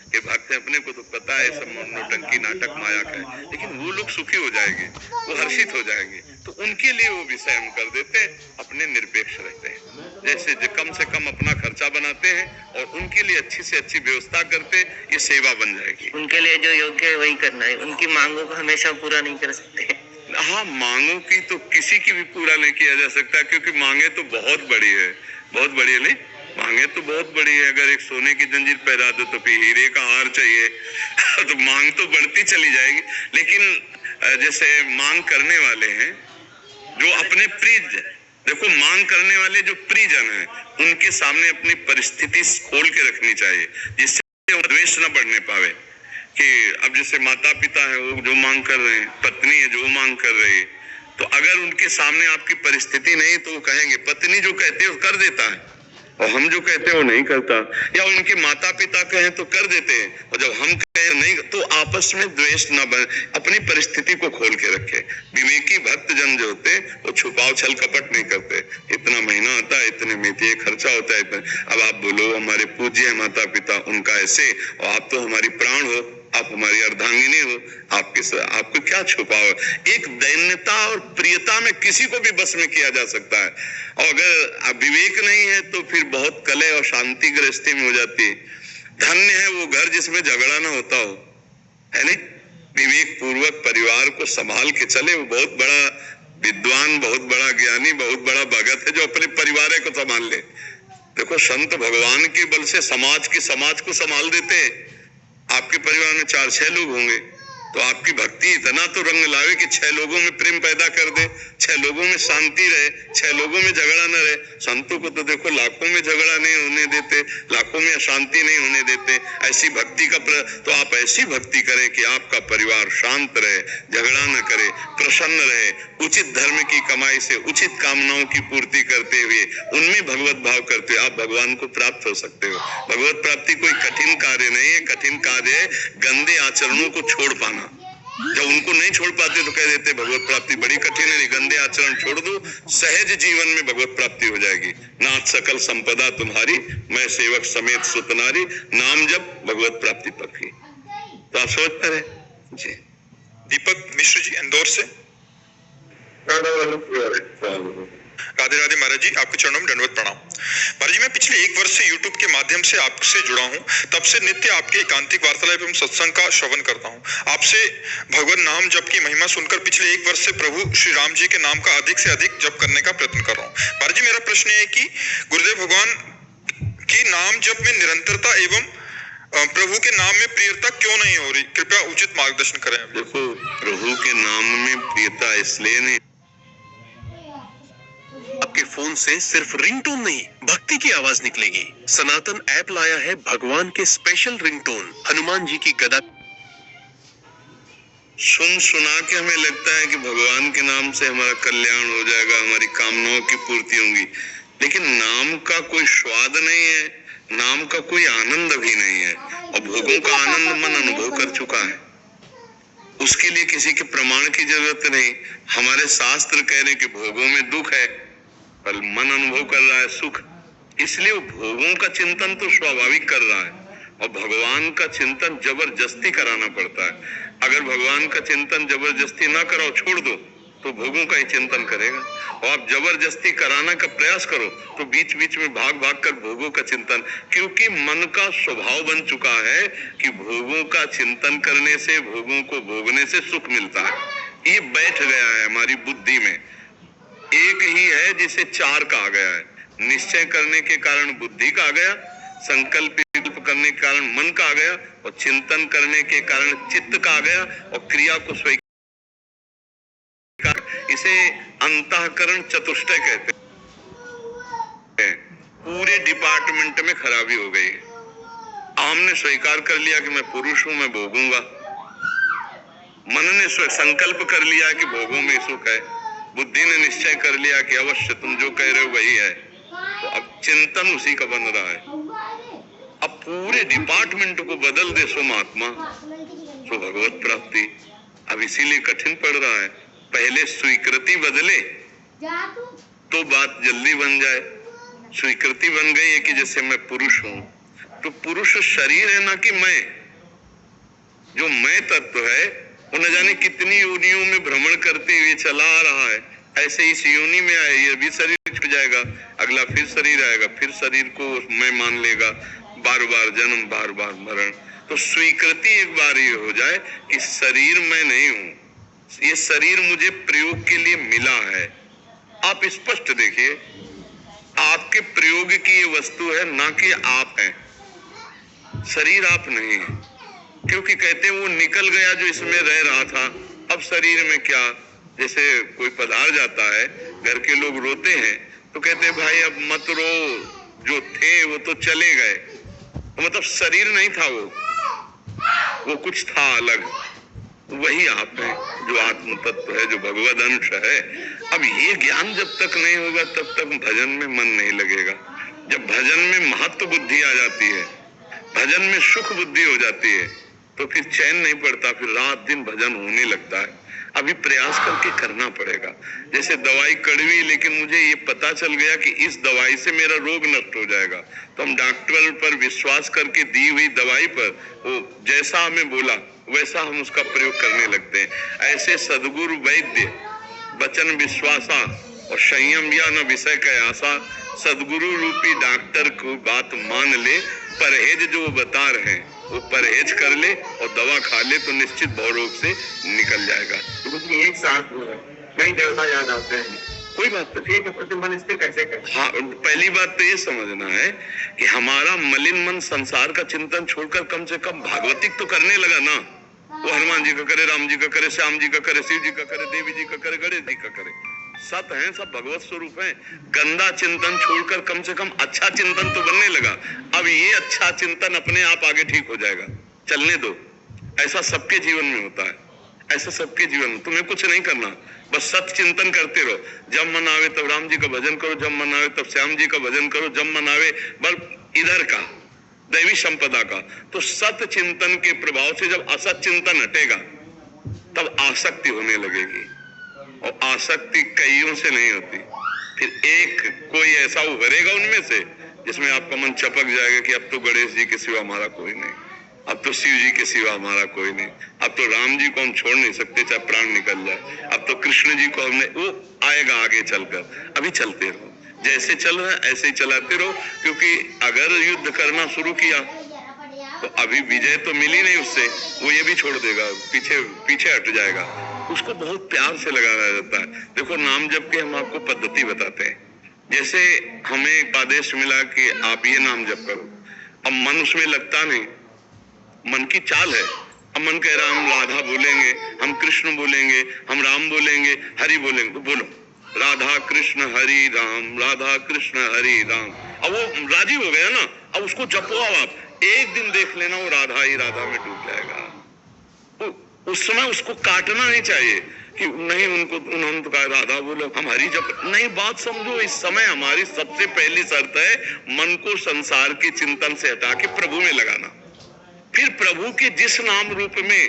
के भक्त हैं, अपने को तो पता है सब नौटंकी नाटक माया का है, लेकिन वो लोग सुखी हो जाएंगे, वो हर्षित हो जाएंगे, तो उनके लिए वो विषय हम कर देते हैं, अपने निरपेक्ष रहते हैं। जैसे जो कम से कम अपना खर्चा बनाते हैं और उनके लिए अच्छी से अच्छी व्यवस्था करते, ये सेवा बन जाएगी। उनके लिए जो योग्य है वही करना है, उनकी मांगों को हमेशा पूरा नहीं कर सकते। हाँ, मांगों की तो किसी की भी पूरा नहीं किया जा सकता, क्योंकि मांगे तो बहुत बड़ी है, बहुत बड़ी है। नहीं, मांगे तो बहुत बड़ी है। अगर एक सोने की जंजीर पहना दो तो फिर हीरे का हार चाहिए तो मांग तो बढ़ती चली जाएगी। लेकिन जैसे मांग करने वाले हैं जो अपने प्रिय, देखो मांग करने वाले जो प्रियजन हैं, उनके सामने अपनी परिस्थिति खोल के रखनी चाहिए, जिससे द्वेष न बढ़ने पावे। कि अब जैसे माता पिता है, वो जो मांग कर रहे हैं, पत्नी है जो मांग कर रही है, तो अगर उनके सामने आपकी परिस्थिति नहीं तो वो कहेंगे, पत्नी जो कहते हैं वो कर देता है और हम जो कहते हैं वो नहीं करता, या उनके माता पिता कहें तो कर देते हैं और जब हम कहें नहीं, तो आपस में द्वेष न बने, अपनी परिस्थिति को खोल के रखे। विवेकी भक्त जन जो होते वो छुपाव छल कपट नहीं करते। इतना महीना आता है, इतने में ये खर्चा होता है, इतने। अब आप बोलो हमारे पूज्य है माता पिता, उनका ऐसे, और आप तो हमारी प्राण हो, आप हमारी अर्धांगिनी हो, आपको क्या छुपा हो। एक दैन्यता और प्रियता में किसी को भी बस में किया जा सकता है, और अगर विवेक नहीं है तो फिर बहुत कलह और शांति गृहस्थी में हो जाती है। धन्य है वो घर जिसमें झगड़ा ना होता हो, है नहीं। विवेक पूर्वक परिवार को संभाल के चले, वो बहुत बड़ा विद्वान, बहुत बड़ा ज्ञानी, बहुत बड़ा भगत है जो अपने परिवार को संभाल ले। देखो संत भगवान के बल से समाज को संभाल देते हैं। आपके परिवार में 4-6 लोग होंगे तो आपकी भक्ति इतना तो रंग लावे कि 6 लोगों में प्रेम पैदा कर दे, 6 लोगों में शांति रहे, 6 लोगों में झगड़ा न रहे। संतों को तो देखो लाखों में झगड़ा नहीं होने देते, लाखों में अशांति नहीं होने देते। ऐसी भक्ति का तो आप ऐसी भक्ति करें कि आपका परिवार शांत रहे, झगड़ा न करे, प्रसन्न रहे, उचित धर्म की कमाई से उचित कामनाओं की पूर्ति करते हुए उनमें भगवत भाव करते हुए आप भगवान को प्राप्त हो सकते हो। भगवत प्राप्ति कोई कठिन कार्य नहीं है, कठिन कार्य है गंदे आचरणों को छोड़ पाना। जब उनको नहीं छोड़ पाते तो कह देते भगवत प्राप्ति बड़ी कठिन है, गंदे आचरण छोड़ दो, सहज जीवन में भगवत प्राप्ति हो जाएगी। नाथ सकल संपदा तुम्हारी, मैं सेवक समेत सुतनारी, नाम जब भगवत प्राप्ति पक्की। तो आप सोचते रहे जी। दीपक मिश्र जी इंदौर से। राधे राधे महाराज जी, आपके चरणों में दंडवत प्रणाम। महाराज जी, मैं पिछले 1 वर्ष से YouTube के माध्यम से आपसे जुड़ा हूँ। तब से नित्य आपके एकांतिक वार्तालाप एवं सत्संग का श्रवण करता हूँ। आपसे भगवान नाम जप की महिमा सुनकर पिछले 1 वर्ष से प्रभु श्री राम जी के नाम का अधिक से अधिक जप करने का प्रयत्न कर रहा हूँ। महाराज जी, मेरा प्रश्न है कि गुरुदेव भगवान की नाम जप में निरंतरता एवं प्रभु के नाम में प्रियता क्यों नहीं हो रही? कृपया उचित मार्गदर्शन करें। देखो, प्रभु के नाम में प्रियता इसलिए नहीं, आपके फोन से सिर्फ रिंगटोन नहीं, भक्ति की आवाज निकलेगी। सनातन ऐप लाया है भगवान के स्पेशल रिंगटोन, हनुमान जी की गदा। सुना के हमें लगता है कि भगवान के नाम से हमारा कल्याण हो जाएगा, हमारी कामनाओं की पूर्ति होगी, लेकिन नाम का कोई स्वाद नहीं है, नाम का कोई आनंद भी नहीं है, और भोगों का आनंद मन अनुभव कर चुका है। उसके लिए किसी के प्रमाण की जरूरत नहीं। हमारे शास्त्र कह रहे हैं कि भोगों में दुख है पर मन अनुभव कर रहा है सुख, इसलिए वो भोगों का चिंतन तो स्वाभाविक कर रहा है, और भगवान का चिंतन जबरदस्ती कराना पड़ता है। अगर भगवान का चिंतन जबरदस्ती ना कराओ, छोड़ दो, तो भोगों का ही चिंतन करेगा। और आप जबरदस्ती कराना का प्रयास करो तो बीच बीच में भाग भाग कर भोगों का चिंतन, क्योंकि मन का स्वभाव बन चुका है कि भोगों का चिंतन करने से, भोगों को भोगने से सुख मिलता है। ये बैठ गया है हमारी बुद्धि में। एक ही है जिसे 4 कहा गया है। निश्चय करने के कारण बुद्धि का आ गया, संकल्प करने के कारण मन का आ गया, और चिंतन करने के कारण चित्त का आ गया, और क्रिया को स्वीकार, इसे अंतःकरण चतुष्टय कहते हैं। पूरे डिपार्टमेंट में खराबी हो गई है। हमने स्वीकार कर लिया कि मैं पुरुष हूं, मैं भोगूंगा। मन ने संकल्प कर लिया कि भोगों में सुख है, बुद्धि ने निश्चय कर लिया कि अवश्य तुम जो कह रहे हो वही है, तो अब चिंतन उसी का बन रहा है। अब पूरे डिपार्टमेंट को बदल दे सो महात्मा, सो भगवत प्राप्ति। अब इसीलिए कठिन पड़ रहा है। पहले स्वीकृति बदले तो बात जल्दी बन जाए। स्वीकृति बन गई है कि जैसे मैं पुरुष हूँ, तो पुरुष शरीर है ना कि मैं, जो मैं तत्व है वो न जाने कितनी योनियों में भ्रमण करते हुए चला आ रहा है। ऐसे इस योनि में आए, ये भी शरीर छूट जाएगा, अगला फिर शरीर आएगा, फिर शरीर को मैं मान लेगा, बार बार जन्म, बार बार मरण। तो स्वीकृति एक बार ये हो जाए कि शरीर मैं नहीं हूं, ये शरीर मुझे प्रयोग के लिए मिला है। आप स्पष्ट देखिए, आपके प्रयोग की ये वस्तु है, ना कि आप हैं। शरीर आप नहीं है, क्योंकि कहते हैं वो निकल गया जो इसमें रह रहा था। अब शरीर में क्या, जैसे कोई पधार जाता है, घर के लोग रोते हैं तो कहते हैं भाई अब मत रो, जो थे वो तो चले गए। तो मतलब शरीर नहीं था वो कुछ था अलग। वही आप है जो आत्म तत्व है, जो भगवद अंश है। अब ये ज्ञान जब तक नहीं होगा तब तक भजन में मन नहीं लगेगा। जब भजन में महत्व बुद्धि आ जाती है, भजन में सुख बुद्धि हो जाती है, तो फिर चैन नहीं पड़ता, फिर रात दिन भजन होने लगता है। अभी प्रयास करके करना पड़ेगा। जैसे दवाई कड़वी, लेकिन मुझे ये पता चल गया कि इस दवाई से मेरा रोग नष्ट हो जाएगा, तो हम डॉक्टर पर विश्वास करके दी हुई दवाई पर वो जैसा हमें बोला वैसा हम उसका प्रयोग करने लगते हैं। ऐसे सद्गुरु वैद्य वचन विश्वासा और संयम या न विषय का आशा, सद्गुरु रूपी डॉक्टर को बात मान ले, परहेज जो वो बता रहे हैं वो परहेज कर ले और दवा खा ले तो निश्चित भव रोग से निकल जाएगा। तो एक साथ कई देवता याद आते हैं, कोई बात नहीं। ठीक है, प्रतिमन स्थिर कैसे करें? हाँ, पहली बात तो ये समझना है कि हमारा मलिन मन संसार का चिंतन छोड़कर कम से कम भागवतिक तो करने लगा ना। वो हनुमान जी का करे, राम जी का करे, श्याम जी का करे, शिव जी का करे, देवी जी का करे, गणेश जी का करे, सत हैं, सब भगवत स्वरूप हैं। गंदा चिंतन छोड़कर कम से कम अच्छा चिंतन तो बनने लगा। अब ये अच्छा चिंतन अपने आप आगे ठीक हो जाएगा, चलने दो। ऐसा सबके जीवन में होता है, ऐसा सबके जीवन में। तुम्हें कुछ नहीं करना, बस सत चिंतन करते रहो। जब मन आवे तब राम जी का भजन करो, जब मन आवे तब श्याम जी का भजन करो, जब मन आवे बल इधर का दैवी संपदा का। तो सत चिंतन के प्रभाव से जब असत चिंतन हटेगा तब आसक्ति होने लगेगी, और आसक्ति कईयों से नहीं होती। फिर एक कोई ऐसा उभरेगा उनमें से जिसमें आपका मन चपक जाएगा कि अब तो गणेश जी के सिवा हमारा कोई नहीं, अब तो शिव जी के सिवा हमारा कोई नहीं, अब तो राम जी को हम छोड़ नहीं सकते चाहे प्राण निकल जाए, अब तो कृष्ण जी को हमने, वो आएगा आगे चलकर। अभी चलते रहो, जैसे चल रहा है ऐसे ही चलाते रहो, क्योंकि अगर युद्ध करना शुरू किया तो अभी विजय तो मिली नहीं उससे, वो ये भी छोड़ देगा, पीछे हट जाएगा। उसको बहुत प्यार से लगाया जाता है। देखो, नाम जप के हम आपको पद्धति बताते हैं। जैसे हमें एक आदेश मिला कि आप ये नाम जप करो, अब मन उसमें लगता नहीं, मन की चाल है। अब मन कह रहा हम राधा बोलेंगे, हम कृष्ण बोलेंगे, हम राम बोलेंगे, हरि बोलेंगे, तो बोलो राधा कृष्ण हरि राम, राधा कृष्ण हरि राम। अब वो राजी हो गया ना, अब उसको जपो। अब आप एक दिन देख लेना वो राधा ही राधा में डूब जाएगा। उस समय उसको काटना नहीं चाहिए कि नहीं, उन्होंने तो कहा राधा बोलो, हम हरि जप नहीं। बात समझो, इस समय हमारी सबसे पहली शर्त है मन को संसार के चिंतन से हटा के प्रभु में लगाना। फिर प्रभु के जिस नाम रूप में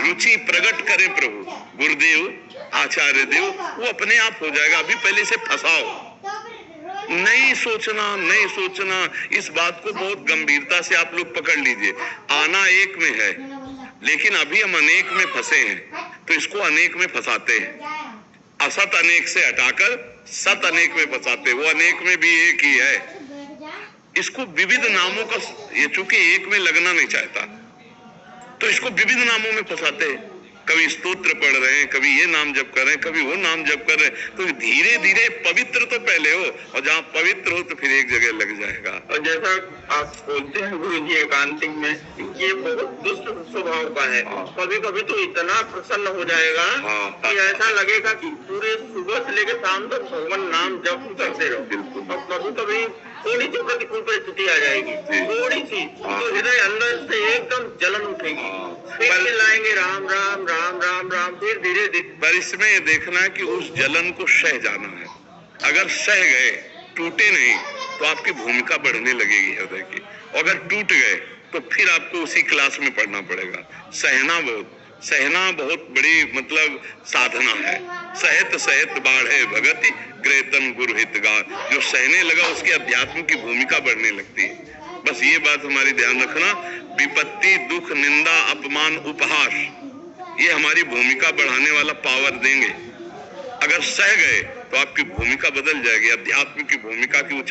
रुचि प्रकट करे प्रभु, गुरुदेव, आचार्य देव, वो अपने आप हो जाएगा। अभी पहले से फंसाओ, नहीं सोचना। इस बात को बहुत गंभीरता से आप लोग पकड़ लीजिए। आना एक में है, लेकिन अभी हम अनेक में फंसे हैं, तो इसको अनेक में फंसाते हैं। असत अनेक से हटाकर सत अनेक में फंसाते हैं। वो अनेक में भी एक ही है। इसको विविध नामों का, ये चूंकि एक में लगना नहीं चाहता, तो इसको विविध नामों में फंसाते हैं। कभी स्तोत्र पढ़ रहे हैं, कभी ये नाम जप कर रहे हैं, कभी वो नाम जप कर रहे हैं। तो धीरे धीरे पवित्र तो पहले हो, और जहाँ पवित्र हो तो फिर एक जगह लग जाएगा। और जैसा आप बोलते हैं गुरु जी एकांतिक में, ये बहुत दुष्ट स्वभाव का है। कभी कभी तो इतना प्रसन्न हो जाएगा कि ऐसा लगेगा कि पूरे सुबह से लेकर शाम तक भगवान नाम जप करते रहो। बिल्कुल। और कभी कभी थोड़ी सी प्रतिकूल परिस्थिति आ जाएगी, थोड़ी सी, तो हृदय अंदर से एकदम जलन उठेगी, फिर लाएंगे राम राम राम राम राम, फिर धीरे धीरे। पर इसमें ये देखना है कि उस जलन को सह जाना है। अगर सह गए, टूटे नहीं, तो आपकी भूमिका बढ़ने लगेगी हृदय की। अगर टूट गए तो फिर आपको उसी क्लास में पढ़ना पड़ेगा। सहना बहुत बड़ी मतलब साधना है। सहत बाढ़े भगति ग्रेतन गुरु हितगार। जो सहने लगा उसके अध्यात्म की भूमिका बढ़ने लगती है। बस ये बात हमारी ध्यान रखना। विपत्ति, दुख, निंदा, अपमान, उपहास, ये हमारी भूमिका बढ़ाने वाला पावर देंगे। अगर सह गए तो आपकी भूमिका बदल जाएगी, अध्यात्म की भूमिका की ऊंचाई